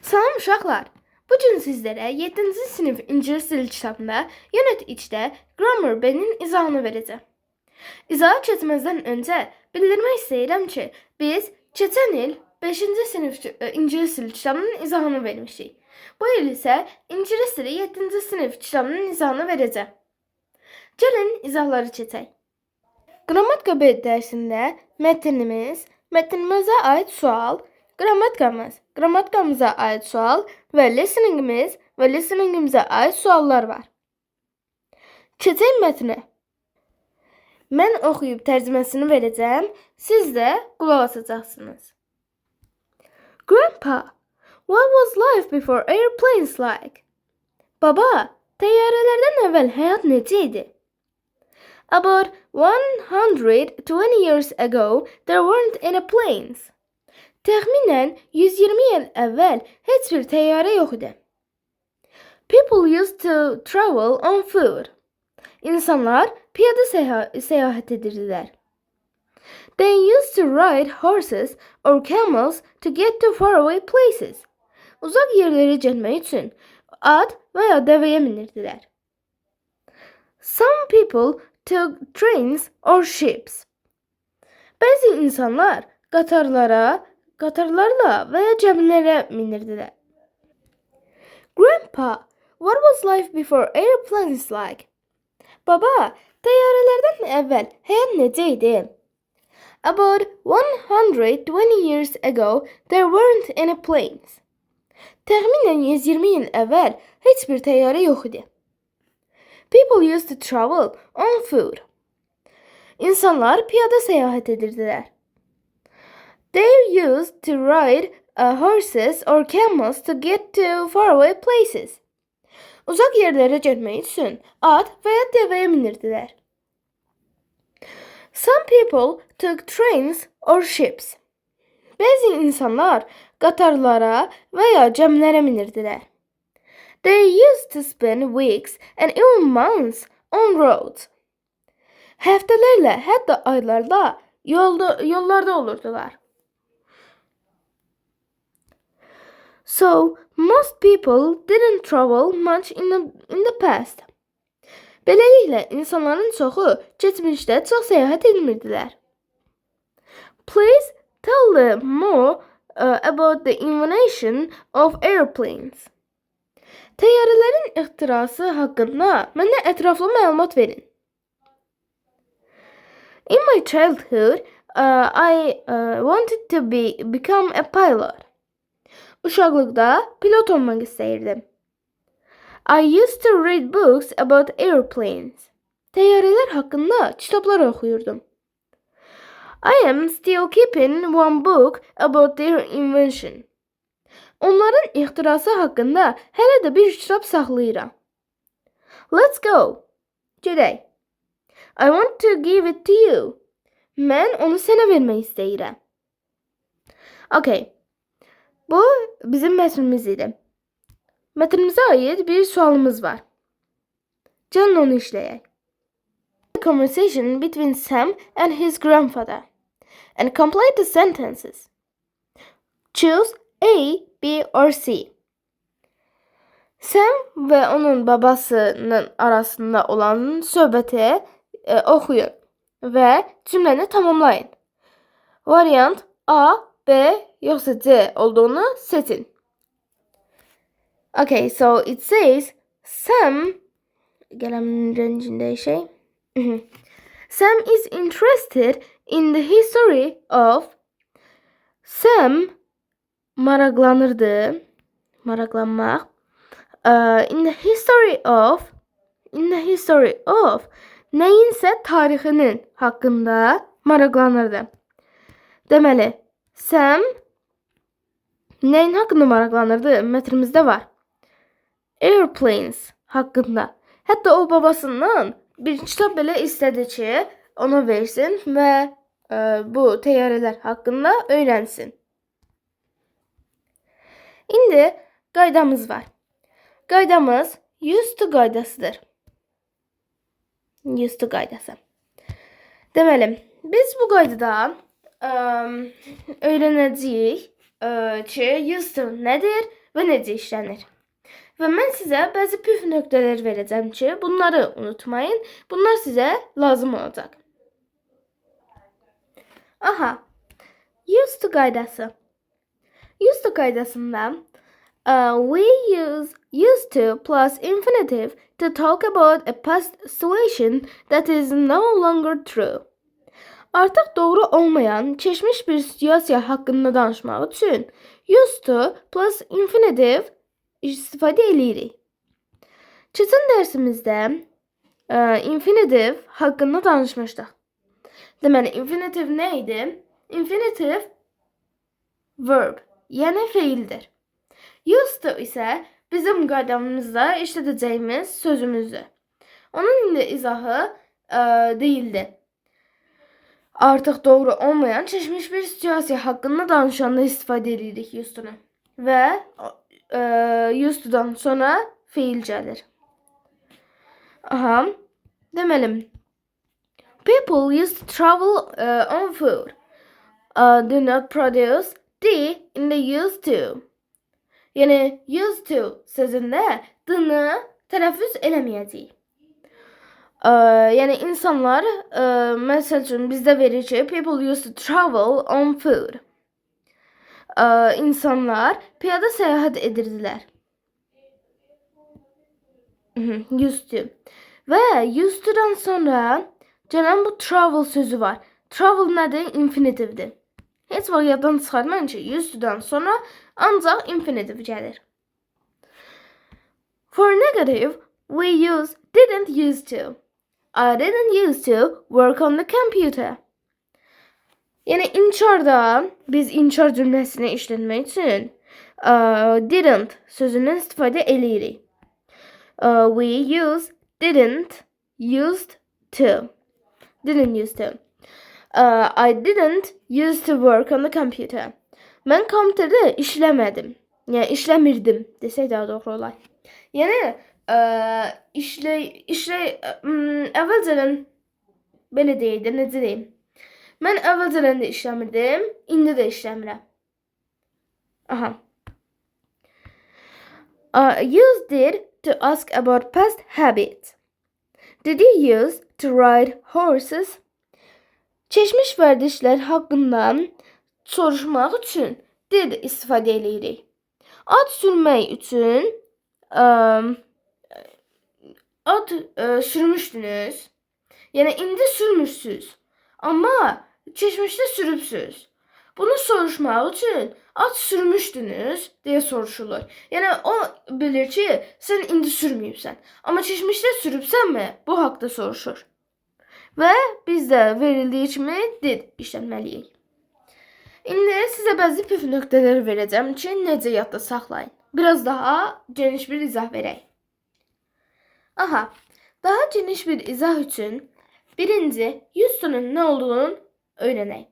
Salam uşaqlar. Bu gün sizlərə 7-ci sinif İngilis dili kitabında Unit 3-də Grammar B-nin izahını verəcəm. İzaha keçməzdən öncə bildirmək istəyirəm ki, biz keçən il 5-ci sinif İngilis dili kitabının izahını vermişik. Bu il isə İngilis dili 7-ci sinif kitabının izahını verəcəm. Gəlin izahları keçək. Qrammatika B dərsində mətnimizə aid sual, qrammatikamıza aid sual və listeningimizə aid suallar var. Keçək mətnə. Mən oxuyub tərcüməsini verəcəm, siz də qulaq asacaqsınız. Grandpa, what was life before airplanes like? Baba, təyyarələrdən əvvəl həyat necə idi? About 120 years ago, there weren't any planes. Təxminən 120 il əvvəl heç bir təyyarə yox idi. People used to travel on foot. İnsanlar piyada səyahət edirdilər. They used to ride horses or camels to get to faraway places. Uzaq yerlərə getmək üçün at və ya dəvəyə minirdilər. Some people took trains or ships. Bəzi insanlar qatarlarla və ya gəmilərə minirdilər. Grandpa, what was life before airplanes like? Baba, təyyarələrdən əvvəl həyat necə idi? About 120 years ago, there weren't any planes. Təxminən 120 il əvvəl heç bir təyyarə yox idi. People used to travel on foot. İnsanlar piyada səyahət edirdilər. They used to ride horses or camels to get to faraway places. Uzaq yerlərə getmək üçün at və ya dəvəyə minirdilər. Some people took trains or ships. Bəzi insanlar qatarlara və ya gəmilərə minirdilər. They used to spend weeks and even months on roads. Həftələrlə, hətta aylarla yollarda olurdular. So, most people didn't travel much in the past. Beləliklə, insanların çoxu keçmişdə çox səyahət etmirdilər. Please tell them more about the invention of airplanes. Təyyarələrin ixtirası haqqında mənə ətraflı məlumat verin. In my childhood, I wanted to become a pilot. Uşaqlıqda pilot olmaq istəyirdim. I used to read books about airplanes. Təyyarələr haqqında kitablar oxuyurdum. I am still keeping one book about their invention. Onların ixtirası haqqında hələ də bir kitab saxlayıram. Let's go. Gedək. I want to give it to you. Mən onu sənə vermək istəyirəm. Okay. Bu bizim mətnimiz idi. Mətnimizə aid bir sualımız var. Gəlin onu işləyək. A conversation between Sam and his grandfather. And complete the sentences. Choose A, B or C. Sam və onun babasının arasında olan söhbəti oxuyun və cümləni tamamlayın. Variant A, B yoxsa C olduğunu seçin. Okay, so it says Sam Sam is interested in the history of Sam maraqlanırdı. Maraqlanmaq. In the history of nəyinsə tarixinin haqqında maraqlanırdı. Deməli, Sam nəyin haqqında maraqlanırdı? Mətnimizdə var. Airplanes haqqında. Hətta o babasından bir kitab belə istədi ki, ona versin və bu təyyarələr haqqında öyrənsin. İndi qaydamız var. Qaydamız used to qaydasıdır. Used to qaydası. Deməli, biz bu qaydada öyrənəcəyik ki used to nədir və necə işlənir. Və mən sizə bəzi püf nöqtələr verəcəm ki, bunları unutmayın. Bunlar sizə lazım olacaq. Aha, used to qaydası. Used to qaydasında we use used to plus infinitive to talk about a past situation that is no longer true. Artıq doğru olmayan, keçmiş bir situasiya haqqında danışmaq üçün used to plus infinitive istifadə edirik. Keçən dərsimizdə infinitive haqqında danışmışdıq. Deməli, infinitive nə idi? Infinitive verb, yəni feildir. Used to isə bizim qaydamızda işlədəcəyimiz sözümüzdür. Onun indi izahı değildi. Artıq doğru olmayan, keçmiş bir situasiya haqqında danışanda istifadə edirik used to-nu. Və used to-dan sonra feil gəlir. Aha, deməli, people used to travel on foot. Do not produce D in the used to. Yəni, used to sözündə D-ni tələffüz eləməyəcəyik. Yəni, insanlar, məsəl üçün, bizdə verir ki, people used to travel on foot. İnsanlar piyada səyahət edirdilər. Used to. Və used to-dan sonra gələn bu travel sözü var. Travel nədir? Infinitivdir. Heç vaxt yaddan çıxarmayın ki, used to-dan sonra ancaq infinitive gəlir. For negative, we use didn't used to. I didn't used to work on the computer. Yəni, inkarda biz inkar cümləsini işlətmək üçün didn't sözündən istifadə edirik. We use didn't used to. Didn't used to. I didn't used to work on the computer. Mən kompüterdə işləmədim. Yəni, işləmirdim desək daha doğru olar. Yəni, əvvəlcədən belə deyildi, necə deyim? Mən əvvəlcədən də işləmirdim, indi də işləmirəm. Aha. Use did to ask about past habits. Did you use to ride horses? Keçmiş vərdişlər haqqında soruşmaq üçün did istifadə edirik. At sürmək üçün at sürmüşdünüz. Yəni, indi sürmüşsünüz. Amma keçmişdə sürübsünüz. Bunu soruşmaq üçün at sürmüşdünüz deyə soruşulur. Yəni, o bilir ki, sən indi sürməyibsən. Amma keçmişdə sürübsənmi? Bu haqda soruşur. Və biz də verildiyi kimi did işlətməliyik. İndi sizə bəzi püf nöqtələri verəcəm ki, necə yadda saxlayın. Biraz daha geniş bir izah verək. Aha, daha geniş bir izah üçün birinci, used to-nun nə olduğunu öyrənək.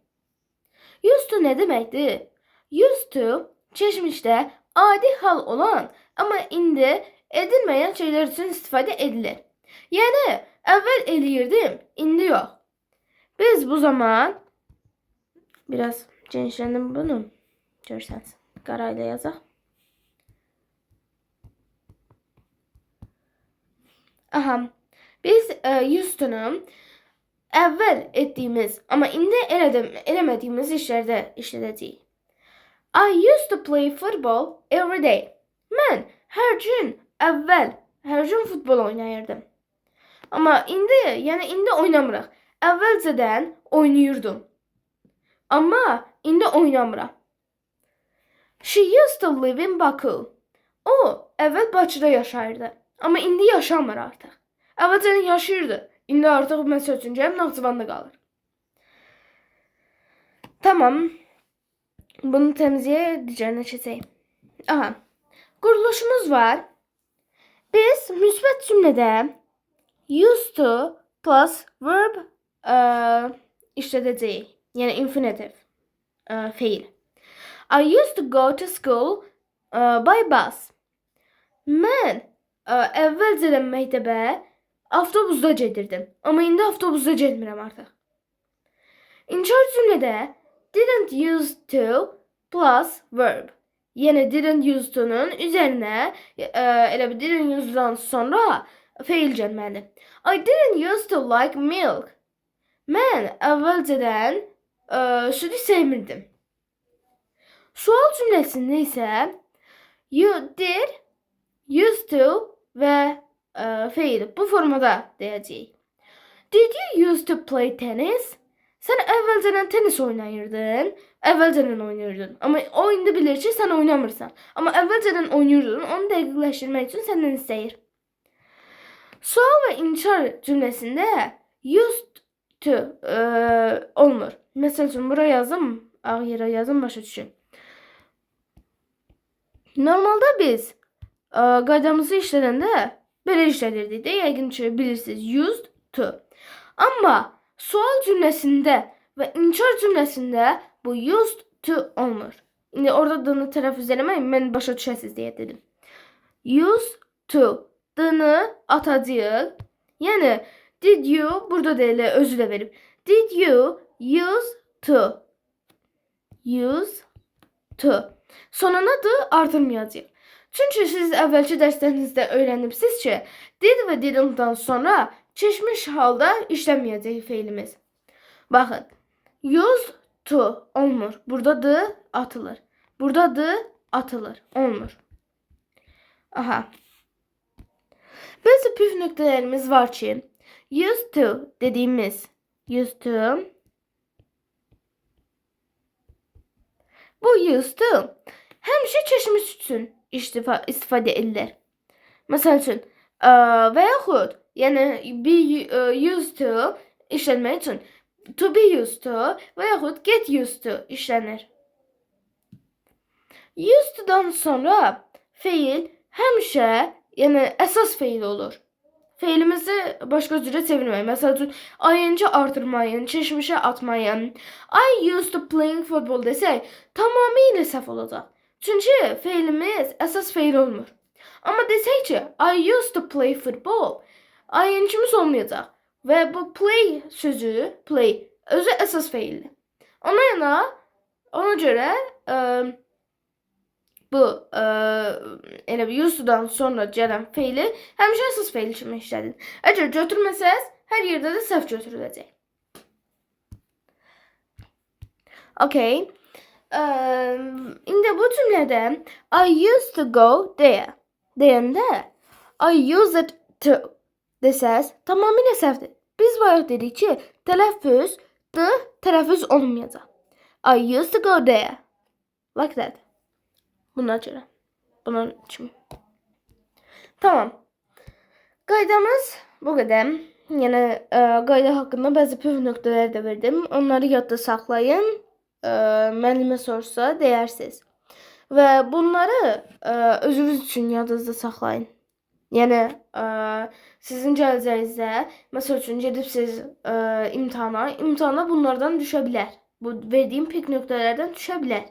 Used to nə deməkdir? Used to keçmişdə adi hal olan, amma indi edilməyən şeylər üçün istifadə edilir. Yəni, əvvəl eləyirdim, indi yox. Biz bu zaman biraz genişləndim bunu. Görsəniz, qarayla yazaq. Aha, biz used to-nu əvvəl etdiyimiz, amma indi eləmədiyimiz işlərdə işlədəcəyik. I used to play football every day. Mən hər gün futbol oynayırdım. Amma indi oynamırıq. Əvvəlcədən oynayırdım. Amma indi oynamıram. She used to live in Baku. O əvvəl Bakıda yaşayırdı. Amma indi yaşamır artıq. Əvvəlcədən yaşayırdı. İndi artıq məsəl üçün gəlib Naxçıvanda qalır. Tamam. Bunu təmizləyə digərinə keçək. Aha. Quruluşumuz var. Biz müsbət cümlədə used to plus verb işlədəcəyik. Yəni infinitive feil. I used to go to school by bus. Mən əvvəlcədən məktəbə avtobusda gedirdim. Amma indi avtobusda getmirəm artıq. İnkar cümlədə didn't used to plus verb. Yine didn't use to'nun üzerine elə bir didn't use'dan sonra feil gəlməlidir. I didn't used to like milk. Mən əvvəlcədən sütü sevmirdim. Sual cümləsində isə you did, used to və feil bu formada deyəcəyik. Did you used to play tennis? Sən əvvəlcədən tenis oynayırdın. Əvvəlcədən oynayırdın. Amma o indi bilir ki, sən oynamırsan. Amma əvvəlcədən oynayırdın. Onu dəqiqləşdirmək üçün səndən istəyir. Sual və inkar cümləsində used to olmur. Məsəl üçün, bura yazım, ağ yerə yazım, başa düşün. Normalda biz qaydamızı işlədəndə belə işlədirdik də, yəqin ki, bilirsiniz, used to. Amma sual cümləsində və inkar cümləsində bu used to olmur. İndi orada d-nı tələffüz eləmək, mən başa düşəsiz deyə dedim. Used to, d-nı atacağıq. Yəni, did you, burada da elə özü də verib. Did you use to? Use to. Sonuna d artırmayacaq. Çünki siz əvvəlki dərslərinizdə öyrənibsiniz ki, did və didn't-dan sonra keçmiş halda işləməyəcək feilimiz. Baxın, use to olmur. Burada d atılır. Burada d atılır. Olmur. Aha. Bəzi püf nöqtələrimiz var ki, used to dediyimiz used to bu used to həmişə keçmiş üçün istifadə edilir. Məsəl üçün, və yaxud, yəni be used to işlənmək üçün to be used to və yaxud get used to işlənir. Used to-dan sonra feil həmişə, yəni əsas feil olur. Feilimizi başqa cürə çevirmək. Məsəl üçün, ing artırmayın, keçmişə atmayın. I used to playing football desək, tamamilə səhv olacaq. Çünki feilimiz əsas feil olmur. Amma desək ki, I used to play football, ing-imiz olmayacaq. Və bu play sözü, play, özü əsas feildir. Ona görə bu elə bir used to-dan sonra gələn feili həmişə əsas feil kimi işlədin. Əgər götürməsəz, hər yerdə də səhv götürüləcək. Okay. İndi bu cümlədə I used to go there deyəndə I used to desəz tamamilə səhvdir. Biz bayaq dedik ki, tələffüz d tələffüz olmayacaq. I used to go there. Like that. Buna görə. Bunun kimi. Tamam. Qaydamız bu qədər. Yəni qayda haqqında bəzi püf nöqtələri də verdim. Onları yadda saxlayın. Müəllimə sorsa deyərsiniz. Və bunları özünüz üçün yadınızda saxlayın. Yəni sizin gələcəyinizdə, məsəl üçün gedibsiz imtahana bunlardan düşə bilər. Bu verdiyim püf nöqtələrdən düşə bilər.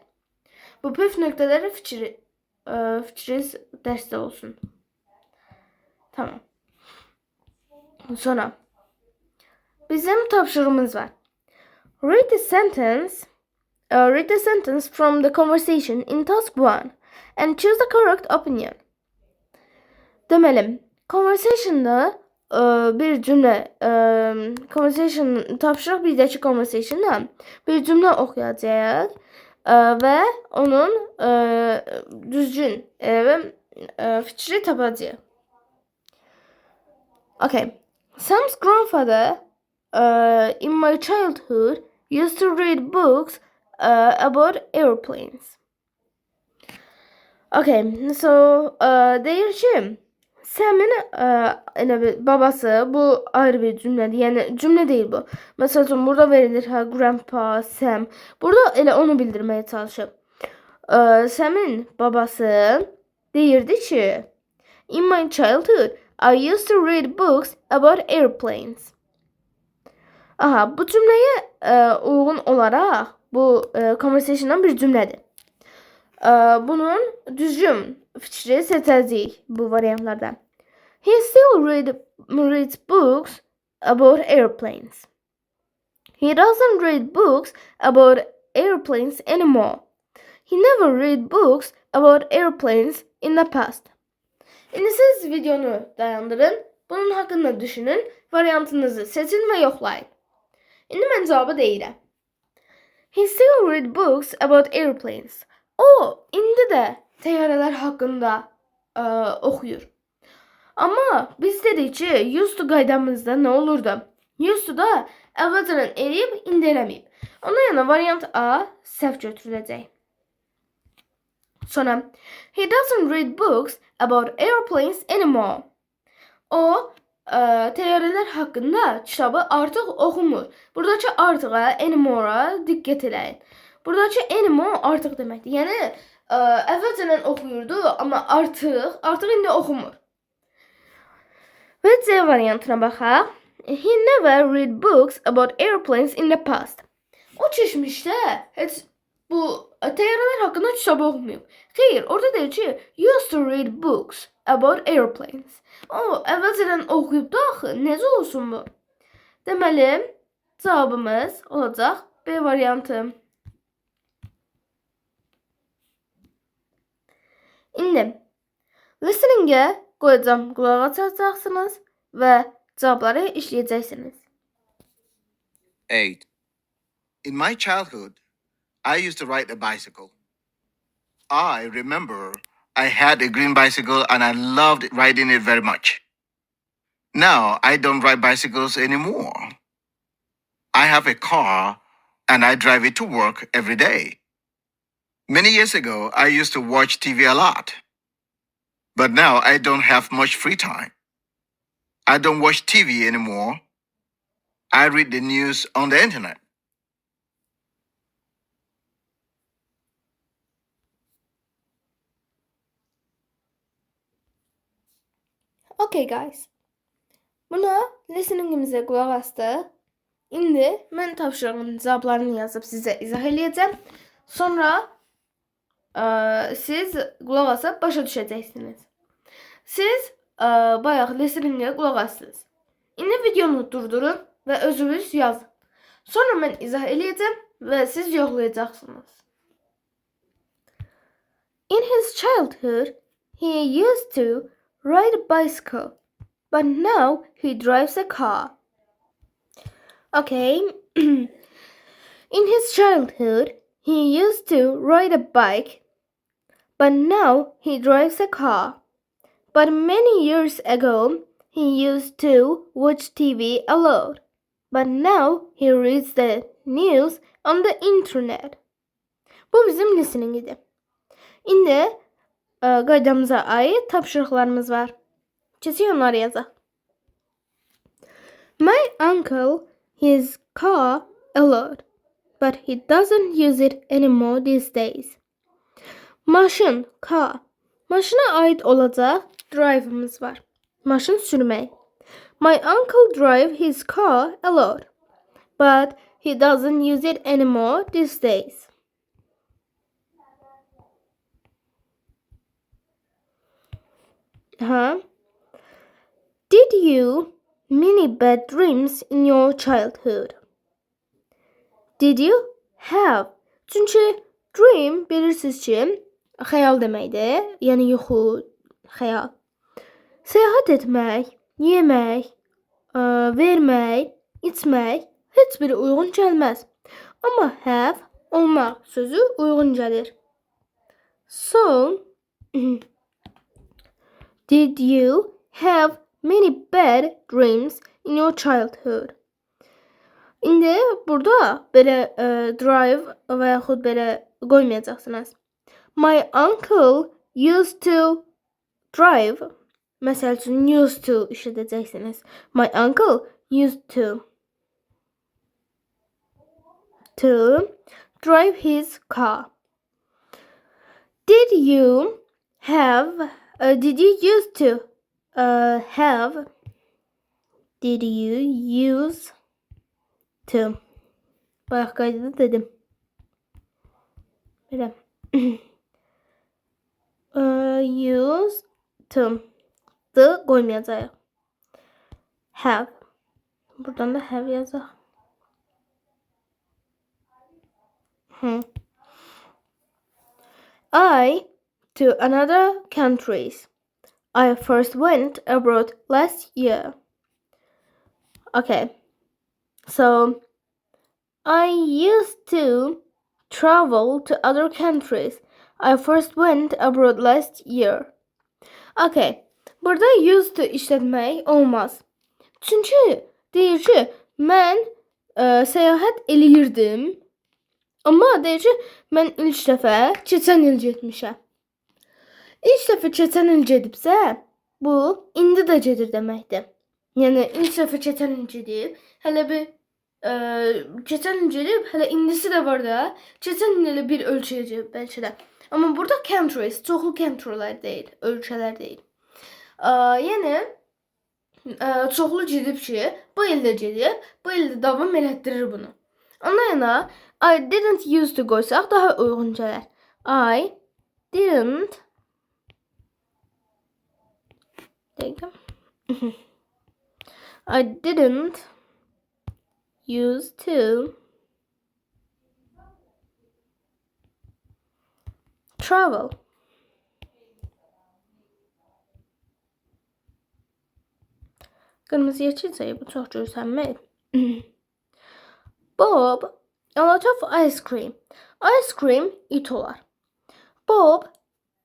Bu püf nöqtələri fikriniz dərsdə olsun. Tamam. Sonra bizim tapşırığımız var. Read the sentence from the conversation in task 1 and choose the correct opinion. Deməli, conversation'da bir cümlə, tapşırıq birdəki conversation'da bir cümlə oxuyacağıq və onun düzgün fikri tapacağıq. Okay. Sam's grandfather in my childhood used to read books about airplanes. Okay, so deyir ki, Sam'in babası, bu ayrı bir cümlədir, yəni cümlə deyil bu. Məsəl üçün, burada verilir grandpa, Sam. Burada elə onu bildirməyə çalışıb. Sam'in babası deyirdi ki, in my childhood, I used to read books about airplanes. Aha, bu cümləyə uyğun olaraq bu conversation'dan bir cümlədir. Bunun düzgün fikri seçəcəyik bu variantlardan. He still reads books about airplanes. He doesn't read books about airplanes anymore. He never read books about airplanes in the past. İndi siz videonu dayandırın, bunun hakkında düşünün, variantınızı seçin ve yoxlayın. İndi mən cavabı deyirəm. He still read books about airplanes. O indi də təyyarələr haqqında oxuyur. Amma biz dedik ki, used to qaydamızda nə olurdu? Used to da əvvəlcədən eləyib, indi eləməyib. Ona yana variant A səhv götürüləcək. Sonra, he doesn't read books about airplanes anymore. O təyyarələr haqqında kitabı artıq oxumur. Buradakı artığa, anymore-a diqqət eləyin. Buradakı anymore artıq deməkdir. Yəni əvvəlcədən oxuyurdu, amma artıq indi oxumur. Və C variantına baxaq. He never read books about airplanes in the past. O keçmişdə heç bu təyyarələr haqqında kitab oxumayıb. Xeyr, orada deyir ki, used to read books about airplanes. O əvvəlcədən oxuyub da axı, necə olsun bu? Deməli, cavabımız olacaq B variantı. İndi listeningə qoyacağım, qulaq açacaqsınız və cavabları işləyəcəksiniz. 8. In my childhood, I used to ride a bicycle. I remember I had a green bicycle and I loved riding it very much. Now I don't ride bicycles anymore. I have a car and I drive it to work every day. Many years ago, I used to watch TV a lot. But now I don't have much free time. I don't watch TV anymore. I read the news on the internet. Okay guys. Buna listeningimizə qulaq astıq. İndi mən tapşırığın cavablarını yazıb sizə izah eləyəcəm. Sonra siz qulaq asıb başa düşəcəksiniz. Siz bayaq listeningə qulaq astınız. İndi videonu durdurun və özünüz yazın. Sonra mən izah eləyəcəm və siz yoxlayacaqsınız. In his childhood, he used to ride a bicycle, but now he drives a car. Okay. In his childhood, he used to ride a bike, but now he drives a car. But many years ago, he used to watch TV a lot, but now he reads the news on the internet. Bu bizim listening idi. İndi qaydamıza aid tapşırıqlarımız var. Keçək onları yazaq. My uncle his car a lot, but he doesn't use it anymore these days. Maşın, car. Maşına aid olacaq drive'ımız var. Maşın sürmək. My uncle drive his car a lot, but he doesn't use it anymore these days. Did you many bad dreams in your childhood? Did you have? Çünki dream bilirsiniz ki, xəyal deməkdir. Yəni yuxu, xəyal. Səyahət etmək, yemək, vermək, içmək heç biri uyğun gəlməz. Amma have, olmaq sözü uyğun gəlir. So, did you have many bad dreams in your childhood? İndi burada belə drive və yaxud belə qoymayacaqsınız. My uncle used to drive. Məsəl üçün used to işlədəcəksiniz. My uncle used to drive his car. Did you have did you used to have did you use to bayaq qaydada dedim. Belə use to qoymayacağıq. Have. Buradan da have yazaq. I to another countries. I first went abroad last year. Okay, so I used to travel to other countries. I first went abroad last year. Okay, burada used to işlətmək olmaz. Çünki deyir ki, mən səyahət eləyirdim. Amma deyir ki, mən ilk dəfə keçən il getmişəm. İlk dəfə keçən il gedibsə, bu indi də gedir deməkdir. Yəni ilk dəfə keçən il gedib, hələ bir keçən il gedib, hələ indisi də var da. Keçən il elə bir ölkəyə gedib bəlkə də. Amma burada countries, çoxlu countrylər deyil, ölkələr deyil. Yəni çoxlu gedib ki, bu il də gedib, bu il də davam elətdirir bunu. Ondan yana I didn't used to qoysaq daha uyğun gələr. I didn't I didn't used to travel. Qırmızıya çilsək bu çox görsənmir. Bob a lot of ice cream. Ice cream it olar. Bob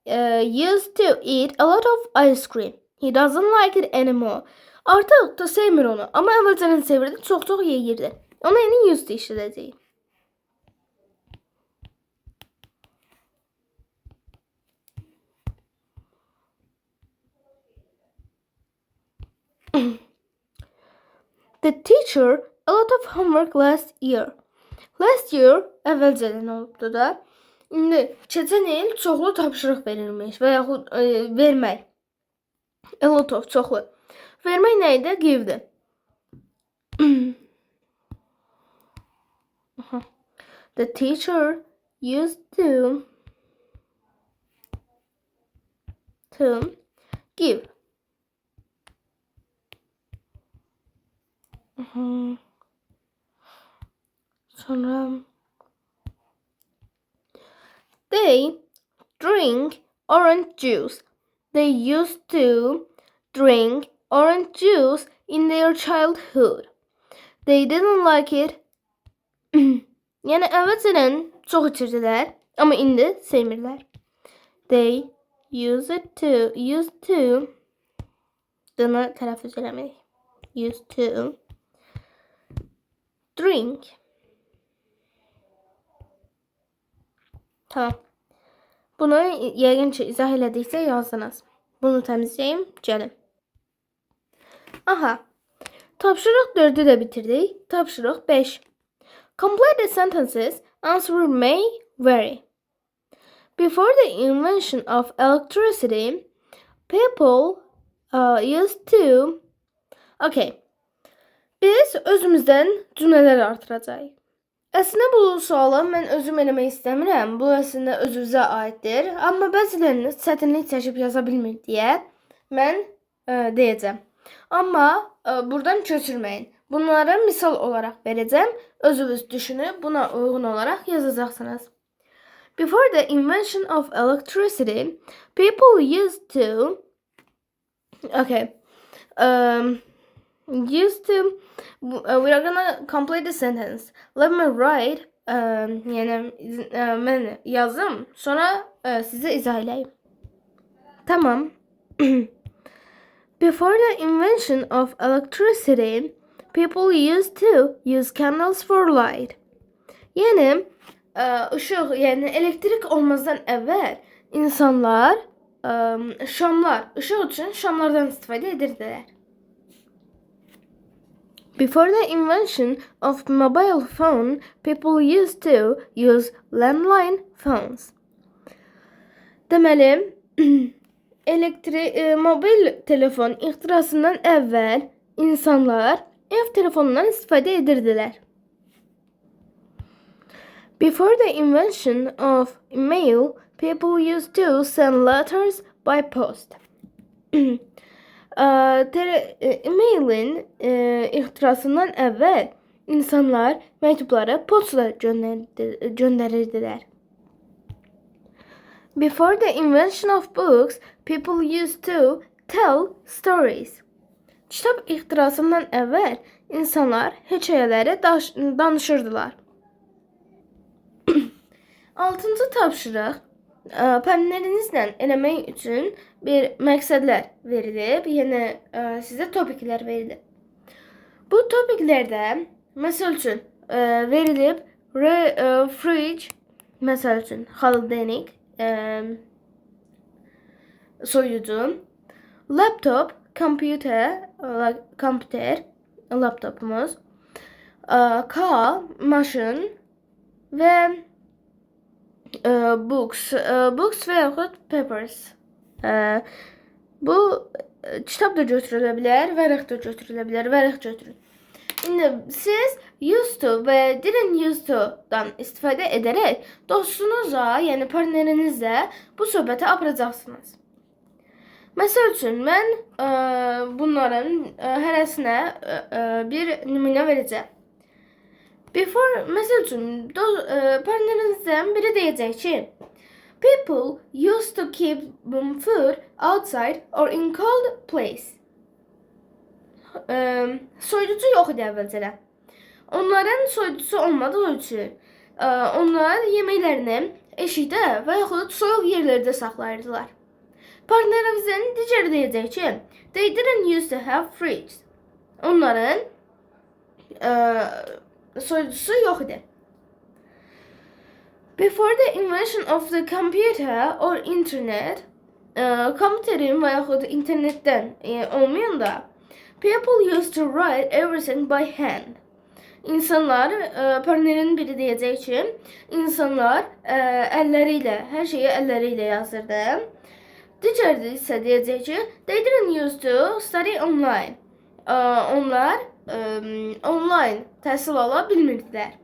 used to eat a lot of ice cream. He doesn't like it anymore. Artıq da sevmir onu. Amma əvvəlcədən sevirdi, çox yeyirdi. Ona yeni used to işlədəcəyik. The teacher a lot of homework last year. Last year əvvəlcədən olubdu da. İndi keçən il çoxlu tapşırıq verilmiş və yaxud vermək. A lot of çoxlu. Vermək nə idi? Give-di. The teacher used to give. Sonra they drink orange juice. They used to drink orange juice in their childhood. They didn't like it. Yəni əvvəlcədən çox içirdilər, amma indi sevmirlər. They used to dını tələffüz eləmək. Used to drink. Tamam. Bunu yəqin ki izah elədiksə yazdınız. Bunu təmizləyim, gəlin. Aha. Tapşırıq 4'ü də bitirdik. Tapşırıq 5. Complete the sentences. Answer may vary. Before the invention of electricity, people used to... Okay. Biz özümüzdən cümlələr artıracağıq. Əslində bu sualı mən özüm eləmək istəmirəm. Bu əslində özünüzə aiddir. Amma bəziləriniz çətinlik çəkib yaza bilmir deyə mən deyəcəm. Amma buradan köçürməyin. Bunları misal olaraq verəcəm. Özünüz düşünüb buna uyğun olaraq yazacaqsınız. Before the invention of electricity, people used to... Okay. Used to... we are gonna complete the sentence. Let me write. Yəni mən yazım. Sonra sizə izah eləyim. Tamam. Before the invention of electricity, people used to use candles for light. Yəni ışıq, yəni elektrik olmazdan əvvəl insanlar şamlar, ışıq üçün şamlardan istifadə edirdilər. Before the invention of mobile phone, people used to use landline phones. Deməli, mobil telefon ixtirasından əvvəl insanlar ev telefonundan istifadə edirdilər. Before the invention of email, people used to send letters by post. E-mailin ixtirasından əvvəl insanlar məktubları poçtla göndərirdilər. Before the invention of books, people used to tell stories. Kitab ixtirasından əvvəl insanlar hekayələri danışırdılar. 6-cı tapşırıq panellerinizlə eləmək üçün bir məqsədlər verilib, yəni sizə topiklər verilib. Bu topiklərdə məsəl üçün verilib fridge, məsəl üçün xaladenik, soyucu, laptop, kompüter, laptopumuz, car, maşın və books və yaxud papers. Bu kitab da götürülə bilər, vərəq də götürülə bilər, vərəq götürün. İndi siz used to və didn't used to-dan istifadə edərək dostunuzla, yəni partnerinizlə bu söhbəti aparacaqsınız. Məsəl üçün, mən bunların hərəsinə bir nümunə verəcəm. Before, məsəl üçün, partnerinizdən biri deyəcək ki, people used to keep food outside or in cold place. Soyuducu yox idi əvvəlcədən. Onların soyuducusu olmadığı üçün onlar yeməklərini eşikdə və yaxud soyuq yerlərdə saxlayırdılar. Partnerimizin digəri deyəcək ki, they didn't used to have fridge. Onların soyuducusu yox idi. Before the invention of the computer or internet, kompüterin və yaxud internetdən olmayanda, people used to write everything by hand. İnsanlar, partnerin biri deyəcək ki, insanlar əlləri ilə, hər şeyi əlləri ilə yazırdı. Digəri isə deyəcək ki, they didn't used to study online. Onlar online təhsil ala bilmirdilər.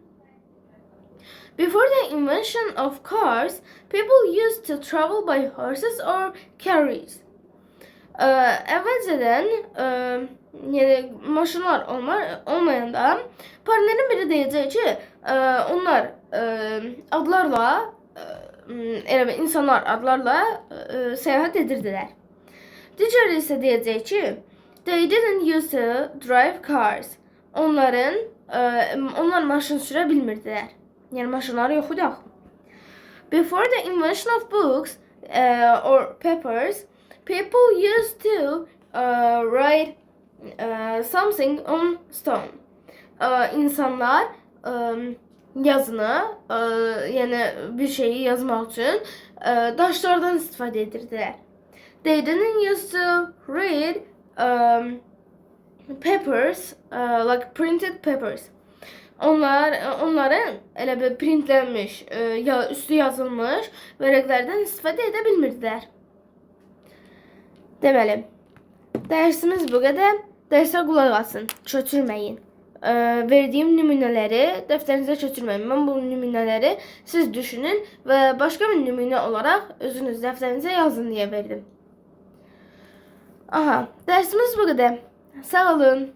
Before the invention of cars, people used to travel by horses or carriages. Əvvəlcədən yəni maşınlar olmayanda partnerin biri deyəcək ki, onlar adlarla insanlar adlarla səyahət edirdilər. Digəri isə deyəcək ki, they didn't used to drive cars. Onlar maşın sürə bilmirdilər. Yəni maşınları yox idi axı. Before the invention of books or papers, people used to write something on stone. İnsanlar yazını, yəni bir şeyi yazmaq üçün daşlardan istifadə edirdilər. They didn't used to read papers, like printed papers. Onların elə bir printlənmiş, üstü yazılmış vərəqlərdən istifadə edə bilmirdilər. Deməli, dərsimiz bu qədər. Dərsə qulaq asın, köçürməyin. Verdiyim nümunələri dəftərinizə köçürməyin. Mən bu nümunələri siz düşünün və başqa bir nümunə olaraq özünüz dəftərinizə yazın deyə verdim. Aha, dərsimiz bu qədər. Sağ olun.